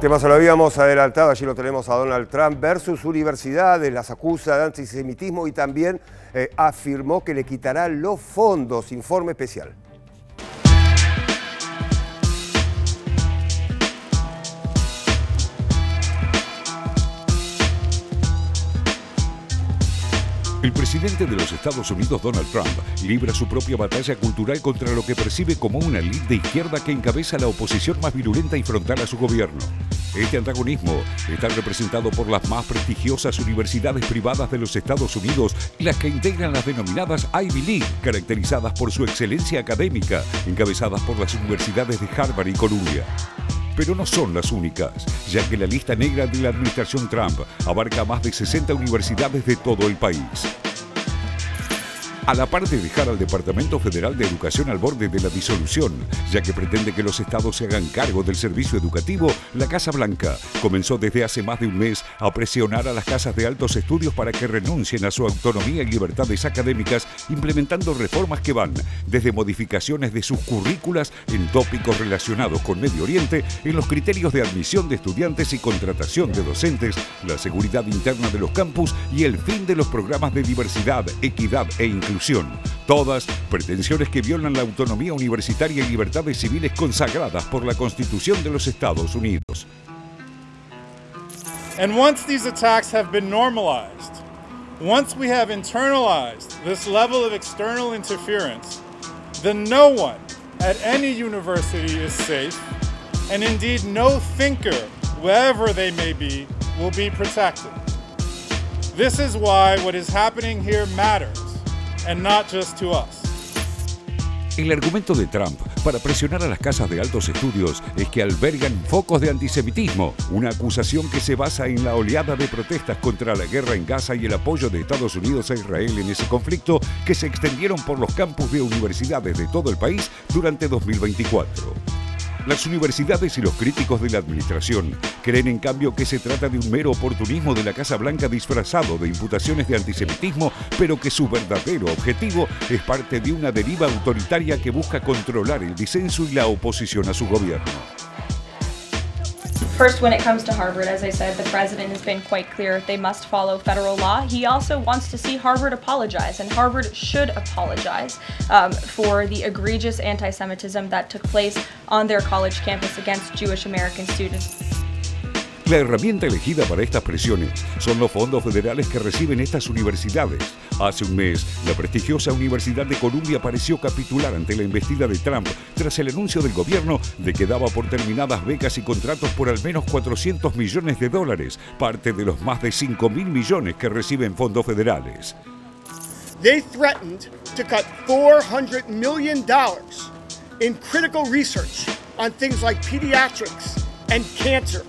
tema se lo habíamos adelantado, allí lo tenemos a Donald Trump versus universidades, las acusa de antisemitismo y también afirmó que le quitará los fondos. Informe especial. El presidente de los Estados Unidos, Donald Trump, libra su propia batalla cultural contra lo que percibe como una élite de izquierda que encabeza la oposición más virulenta y frontal a su gobierno. Este antagonismo está representado por las más prestigiosas universidades privadas de los Estados Unidos y las que integran las denominadas Ivy League, caracterizadas por su excelencia académica, encabezadas por las universidades de Harvard y Columbia. Pero no son las únicas, ya que la lista negra de la administración Trump abarca más de 60 universidades de todo el país. A la par de dejar al Departamento Federal de Educación al borde de la disolución, ya que pretende que los estados se hagan cargo del servicio educativo, la Casa Blanca comenzó desde hace más de un mes a presionar a las casas de altos estudios para que renuncien a su autonomía y libertades académicas, implementando reformas que van desde modificaciones de sus currículas en tópicos relacionados con Medio Oriente, en los criterios de admisión de estudiantes y contratación de docentes, la seguridad interna de los campus y el fin de los programas de diversidad, equidad e inclusión. Todas pretensiones que violan la autonomía universitaria y libertades civiles consagradas por la Constitución de los Estados Unidos. And once these attacks have been normalized, once we have internalized this level of external interference, then no one at any university is safe, and indeed no thinker, wherever they may be, will be protected. This is why what is happening here matters. And not just to us. El argumento de Trump para presionar a las casas de altos estudios es que albergan focos de antisemitismo, una acusación que se basa en la oleada de protestas contra la guerra en Gaza y el apoyo de Estados Unidos a Israel en ese conflicto que se extendieron por los campus de universidades de todo el país durante 2024. Las universidades y los críticos de la administración creen en cambio que se trata de un mero oportunismo de la Casa Blanca disfrazado de imputaciones de antisemitismo, pero que su verdadero objetivo es parte de una deriva autoritaria que busca controlar el disenso y la oposición a su gobierno. First, when it comes to Harvard, as I said, the president has been quite clear they must follow federal law. He also wants to see Harvard apologize, and Harvard should apologize for the egregious anti-Semitism that took place on their college campus against Jewish American students. La herramienta elegida para estas presiones son los fondos federales que reciben estas universidades. Hace un mes, la prestigiosa Universidad de Columbia pareció capitular ante la embestida de Trump tras el anuncio del gobierno de que daba por terminadas becas y contratos por al menos $400 millones, parte de los más de 5.000 millones que reciben fondos federales. They threatened to cut $400 million in critical research on things like pediatrics and cancer,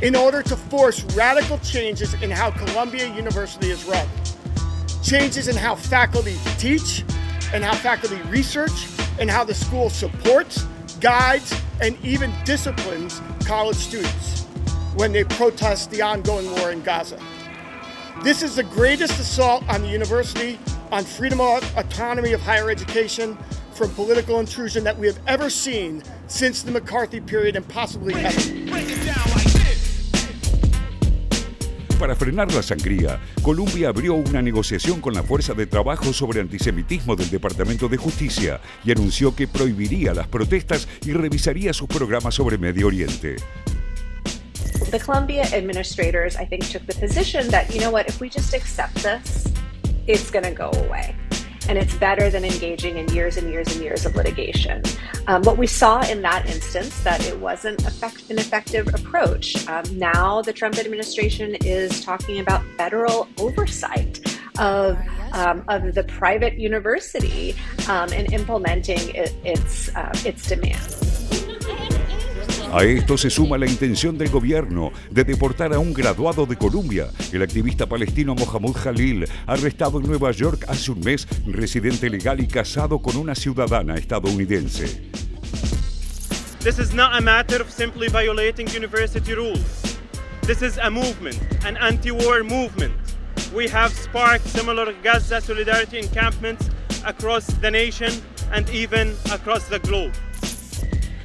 in order to force radical changes in how Columbia University is run. Changes in how faculty teach, and how faculty research, and how the school supports, guides, and even disciplines college students when they protest the ongoing war in Gaza. This is the greatest assault on the university, on freedom of autonomy of higher education, from political intrusion that we have ever seen since the McCarthy period and possibly ever. Para frenar la sangría, Columbia abrió una negociación con la Fuerza de Trabajo sobre Antisemitismo del Departamento de Justicia y anunció que prohibiría las protestas y revisaría sus programas sobre Medio Oriente. The Columbia administrators, I think, took the position that, you know what, if we just accept this, it's going to go away. And it's better than engaging in years and years and years of litigation. What we saw in that instance, that it wasn't an effective approach. Now the Trump administration is talking about federal oversight of the private university and implementing its demands. A esto se suma la intención del gobierno de deportar a un graduado de Columbia, el activista palestino Mohamed Khalil, arrestado en Nueva York hace un mes, residente legal y casado con una ciudadana estadounidense. This is not a matter of simply violating university rules. This is a movement, an anti-war movement. We have sparked similar Gaza solidarity encampments across the nation and even across the globe.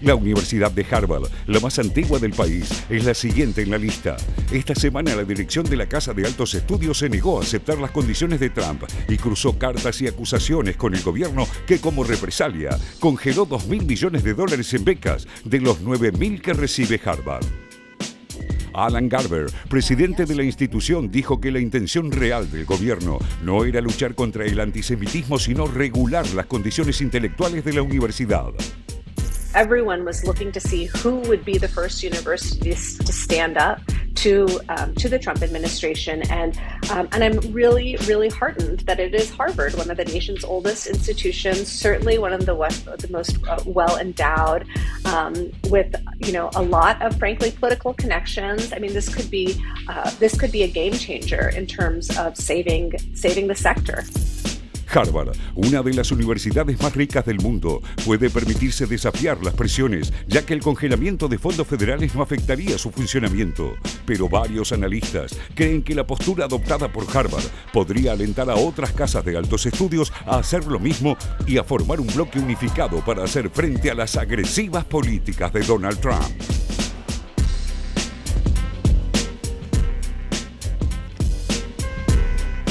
La Universidad de Harvard, la más antigua del país, es la siguiente en la lista. Esta semana la dirección de la Casa de Altos Estudios se negó a aceptar las condiciones de Trump y cruzó cartas y acusaciones con el gobierno que, como represalia, congeló $2.000 millones en becas de los 9.000 que recibe Harvard. Alan Garber, presidente de la institución, dijo que la intención real del gobierno no era luchar contra el antisemitismo, sino regular las condiciones intelectuales de la universidad. Everyone was looking to see who would be the first universities to stand up to the Trump administration, and I'm really heartened that it is Harvard, one of the nation's oldest institutions, certainly one of the most well endowed, with a lot of frankly political connections. I mean, this could be a game changer in terms of saving the sector. Harvard, una de las universidades más ricas del mundo, puede permitirse desafiar las presiones, ya que el congelamiento de fondos federales no afectaría su funcionamiento. Pero varios analistas creen que la postura adoptada por Harvard podría alentar a otras casas de altos estudios a hacer lo mismo y a formar un bloque unificado para hacer frente a las agresivas políticas de Donald Trump.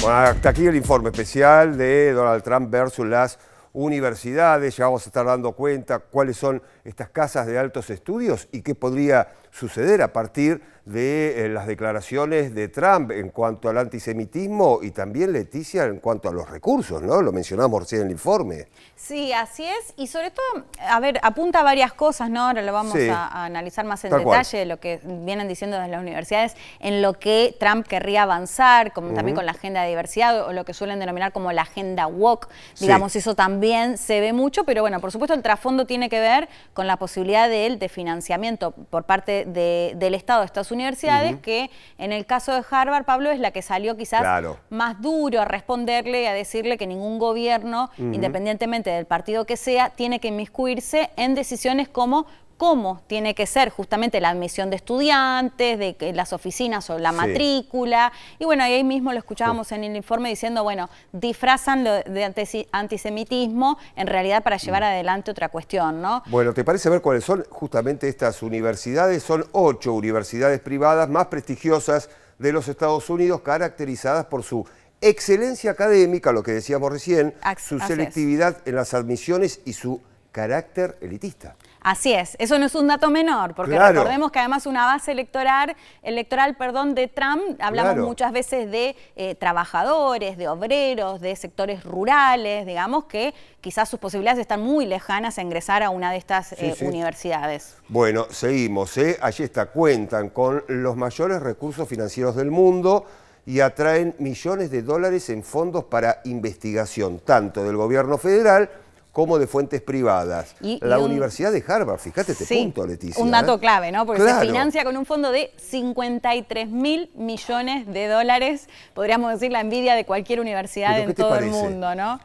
Bueno, hasta aquí el informe especial de Donald Trump versus las universidades. Ya vamos a estar dando cuenta cuáles son estas casas de altos estudios y qué podría suceder a partir de las declaraciones de Trump en cuanto al antisemitismo y también, Leticia, en cuanto a los recursos, ¿no? Lo mencionamos recién en el informe. Sí, así es. Y sobre todo, a ver, apunta a varias cosas, ¿no? Ahora lo vamos a analizar más en detalle de lo que vienen diciendo desde las universidades, en lo que Trump querría avanzar, como también con la agenda de diversidad o lo que suelen denominar como la agenda woke. Digamos, eso también se ve mucho, pero bueno, por supuesto el trasfondo tiene que ver con la posibilidad de financiamiento por parte del Estado de estas universidades, que en el caso de Harvard, Pablo, es la que salió quizás más duro a responderle, a decirle que ningún gobierno, independientemente del partido que sea, tiene que inmiscuirse en decisiones como cómo tiene que ser justamente la admisión de estudiantes, de las oficinas o la matrícula. Y bueno, ahí mismo lo escuchábamos en el informe diciendo, bueno, disfrazan lo de antisemitismo en realidad para llevar adelante otra cuestión, ¿no? Bueno, ¿te parece ver cuáles son justamente estas universidades? Son 8 universidades privadas más prestigiosas de los Estados Unidos, caracterizadas por su excelencia académica, lo que decíamos recién, su selectividad en las admisiones y su carácter elitista. Así es, eso no es un dato menor, porque recordemos que además una base electoral de Trump, hablamos muchas veces de trabajadores, de obreros, de sectores rurales, digamos que quizás sus posibilidades están muy lejanas a ingresar a una de estas universidades. Bueno, seguimos, allí está, cuentan con los mayores recursos financieros del mundo y atraen millones de dólares en fondos para investigación, tanto del gobierno federal como de fuentes privadas. La Universidad de Harvard, fíjate este punto, Leticia. Un dato clave, ¿no? Porque se financia con un fondo de $53.000 millones. Podríamos decir la envidia de cualquier universidad en todo el mundo, ¿no?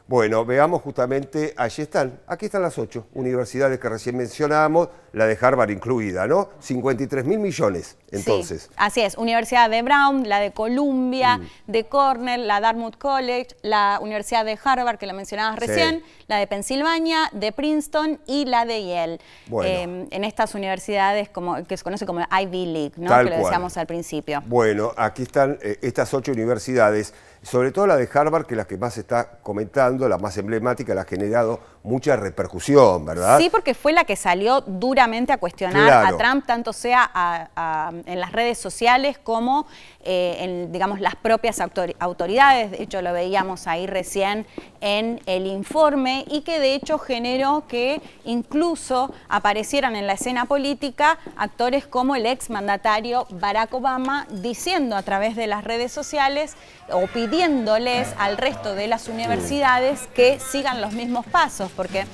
Bueno, veamos justamente, allí están, aquí están las 8 universidades que recién mencionamos, la de Harvard incluida, ¿no? 53.000 millones, entonces. Sí, así es, Universidad de Brown, la de Columbia, de Cornell, la Dartmouth College, la Universidad de Harvard, que la mencionabas recién, la de Pensilvania, de Princeton y la de Yale. Bueno. En estas universidades que se conoce como Ivy League, ¿no? Que lo decíamos al principio. Bueno, aquí están estas 8 universidades, sobre todo la de Harvard, que es la que más se está comentando, la más emblemática, la ha generado mucha repercusión, ¿verdad? Sí, porque fue la que salió duramente a cuestionar a Trump, tanto sea en las redes sociales como en, digamos, las propias autoridades. De hecho, lo veíamos ahí recién en el informe, y que de hecho generó que incluso aparecieran en la escena política actores como el exmandatario Barack Obama, diciendo a través de las redes sociales o pidiéndoles al resto de las universidades que sigan los mismos pasos, porque,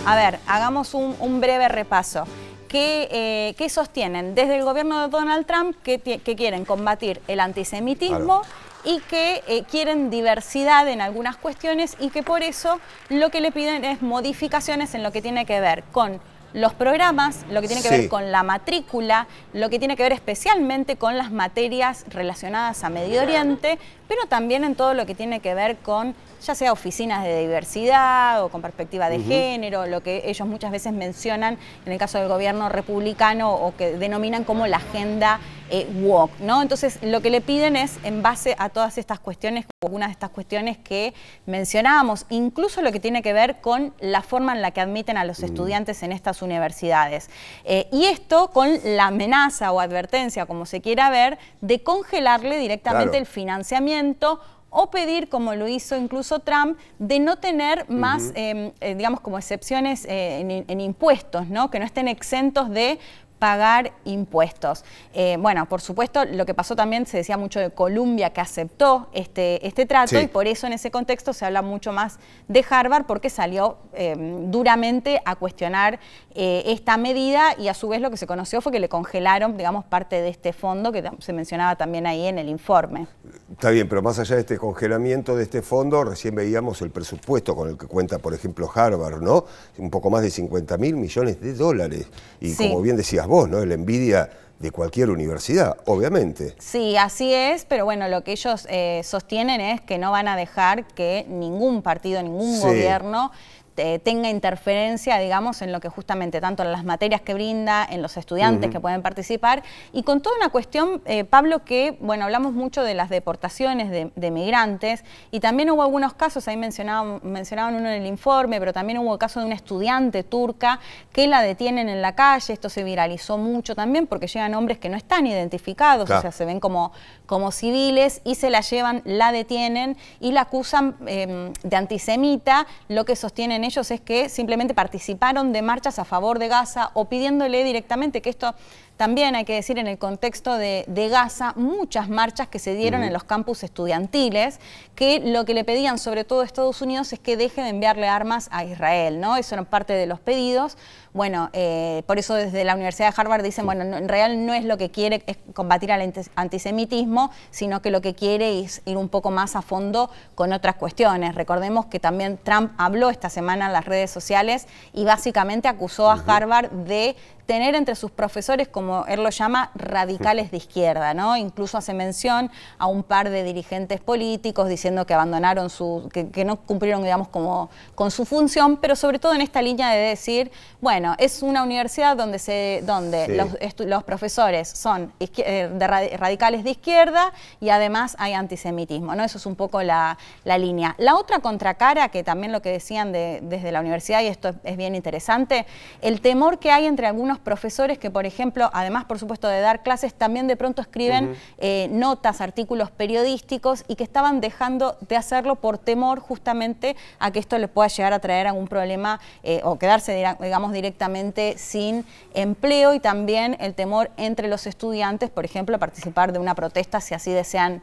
a ver, hagamos un breve repaso. ¿Qué sostienen desde el gobierno de Donald Trump? Que quieren combatir el antisemitismo y que quieren diversidad en algunas cuestiones, y que por eso lo que le piden es modificaciones en lo que tiene que ver con los programas, lo que tiene que ver con la matrícula, lo que tiene que ver especialmente con las materias relacionadas a Medio Oriente, pero también en todo lo que tiene que ver con ya sea oficinas de diversidad o con perspectiva de género, lo que ellos muchas veces mencionan en el caso del gobierno republicano o que denominan como la agenda woke, ¿no? Entonces, lo que le piden es, en base a todas estas cuestiones, algunas de estas cuestiones que mencionábamos, incluso lo que tiene que ver con la forma en la que admiten a los estudiantes en estas universidades. Y esto con la amenaza o advertencia, como se quiera ver, de congelarle directamente el financiamiento o pedir, como lo hizo incluso Trump, de no tener más, digamos, como excepciones en impuestos, ¿no? Que no estén exentos de pagar impuestos. Bueno, por supuesto, lo que pasó también, se decía mucho de Columbia, que aceptó este trato, y por eso en ese contexto se habla mucho más de Harvard, porque salió duramente a cuestionar esta medida, y a su vez lo que se conoció fue que le congelaron, digamos, parte de este fondo que se mencionaba también ahí en el informe. Está bien, pero más allá de este congelamiento de este fondo, recién veíamos el presupuesto con el que cuenta, por ejemplo, Harvard, ¿no? Un poco más de 50.000 millones de dólares. Y como bien decías vos, ¿no? La envidia de cualquier universidad, obviamente. Sí, así es, pero bueno, lo que ellos sostienen es que no van a dejar que ningún partido, ningún gobierno tenga interferencia, digamos, en lo que justamente, tanto en las materias que brinda, en los estudiantes que pueden participar, y con toda una cuestión, Pablo, que, bueno, hablamos mucho de las deportaciones de migrantes, y también hubo algunos casos, ahí mencionaban uno en el informe, pero también hubo el caso de una estudiante turca que la detienen en la calle. Esto se viralizó mucho también porque llegan hombres que no están identificados, o sea, se ven como civiles, y se la llevan, la detienen y la acusan de antisemita. Lo que sostienen ellos es que simplemente participaron de marchas a favor de Gaza, o pidiéndole directamente, que esto también hay que decir en el contexto de Gaza, muchas marchas que se dieron en los campus estudiantiles, que lo que le pedían sobre todo a Estados Unidos es que deje de enviarle armas a Israel, ¿no? Eso era parte de los pedidos. Bueno, por eso desde la Universidad de Harvard dicen, bueno, en realidad no es lo que quiere es combatir al antisemitismo, sino que lo que quiere es ir un poco más a fondo con otras cuestiones. Recordemos que también Trump habló esta semana en las redes sociales y básicamente acusó a Harvard de tener entre sus profesores, como él lo llama, radicales de izquierda, ¿no? Incluso hace mención a un par de dirigentes políticos diciendo que abandonaron que no cumplieron, digamos, como con su función, pero sobre todo en esta línea de decir, bueno, es una universidad donde los profesores son radicales de izquierda y además hay antisemitismo, ¿no? Eso es un poco la línea. La otra contracara, que también lo que decían desde la universidad, y esto es bien interesante, el temor que hay entre algunos profesores que, por ejemplo, además, por supuesto, de dar clases, también de pronto escriben notas, artículos periodísticos, y que estaban dejando de hacerlo por temor justamente a que esto le pueda llegar a traer algún problema o quedarse, digamos, directamente sin empleo, y también el temor entre los estudiantes, por ejemplo, a participar de una protesta si así desean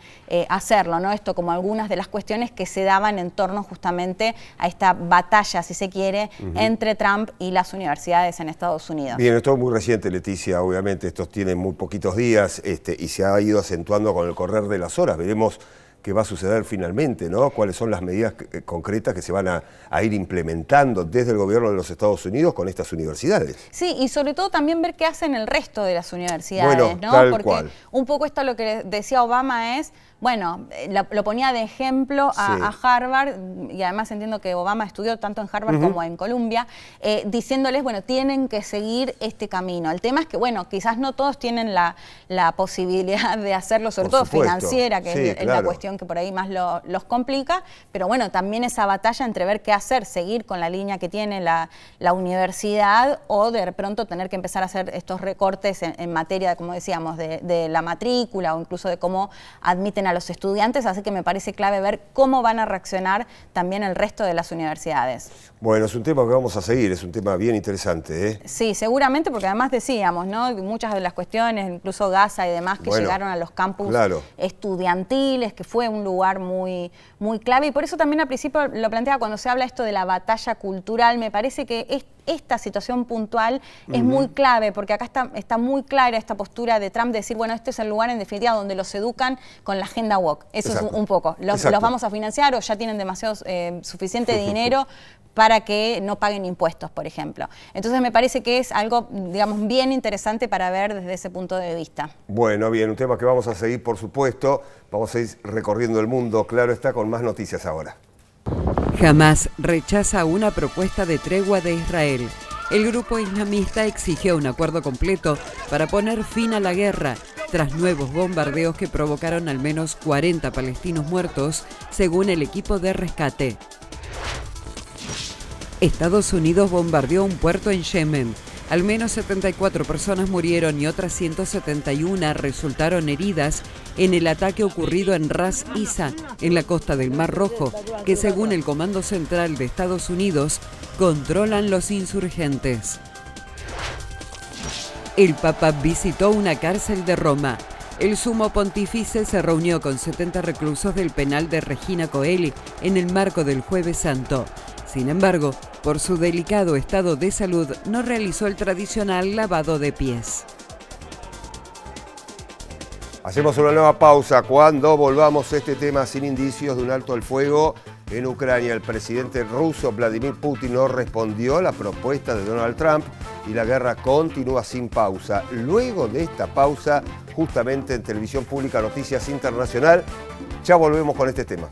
hacerlo, ¿no? Esto como algunas de las cuestiones que se daban en torno justamente a esta batalla, si se quiere, entre Trump y las universidades en Estados Unidos. Bien, esto es muy reciente, Leticia, obviamente estos tienen muy poquitos días y se ha ido acentuando con el correr de las horas. Veremos qué va a suceder finalmente, ¿no? Cuáles son las medidas concretas que se van a ir implementando desde el gobierno de los Estados Unidos con estas universidades. Sí, y sobre todo también ver qué hacen el resto de las universidades, ¿no? Porque un poco esto lo que decía Obama es, bueno, lo ponía de ejemplo a Harvard, y además entiendo que Obama estudió tanto en Harvard como en Columbia, diciéndoles, bueno, tienen que seguir este camino. El tema es que, bueno, quizás no todos tienen la posibilidad de hacerlo, sobre todo financiera, que es la cuestión que por ahí más los complica, pero bueno, también esa batalla entre ver qué hacer, seguir con la línea que tiene la universidad, o de pronto tener que empezar a hacer estos recortes en materia, como decíamos, de la matrícula, o incluso de cómo admiten a los estudiantes, así que me parece clave ver cómo van a reaccionar también el resto de las universidades. Bueno, es un tema que vamos a seguir, es un tema bien interesante, ¿eh? Sí, seguramente, porque además decíamos, ¿no? Muchas de las cuestiones, incluso Gaza y demás, que llegaron a los campus estudiantiles, que fue un lugar muy, muy clave, y por eso también al principio lo planteaba cuando se habla esto de la batalla cultural. Me parece que esta situación puntual es muy clave, porque acá está muy clara esta postura de Trump de decir, bueno, este es el lugar en definitiva donde los educan con la agenda woke. Eso es un poco. Los vamos a financiar o ya tienen demasiado suficiente dinero para que no paguen impuestos, por ejemplo. Entonces me parece que es algo, digamos, bien interesante para ver desde ese punto de vista. Bueno, bien, un tema que vamos a seguir, por supuesto. Vamos a ir recorriendo el mundo, claro está, con más noticias ahora. Hamás rechaza una propuesta de tregua de Israel. El grupo islamista exigió un acuerdo completo para poner fin a la guerra, tras nuevos bombardeos que provocaron al menos 40 palestinos muertos, según el equipo de rescate. Estados Unidos bombardeó un puerto en Yemen. Al menos 74 personas murieron y otras 171 resultaron heridas en el ataque ocurrido en Ras Isa, en la costa del Mar Rojo, que según el Comando Central de Estados Unidos, controlan los insurgentes. El Papa visitó una cárcel de Roma. El sumo pontífice se reunió con 70 reclusos del penal de Regina Coeli en el marco del Jueves Santo. Sin embargo, por su delicado estado de salud, no realizó el tradicional lavado de pies. Hacemos una nueva pausa. Cuando volvamos a este tema sin indicios de un alto al fuego en Ucrania, el presidente ruso Vladimir Putin no respondió a la propuesta de Donald Trump y la guerra continúa sin pausa. Luego de esta pausa, justamente en Televisión Pública Noticias Internacional, ya volvemos con este tema.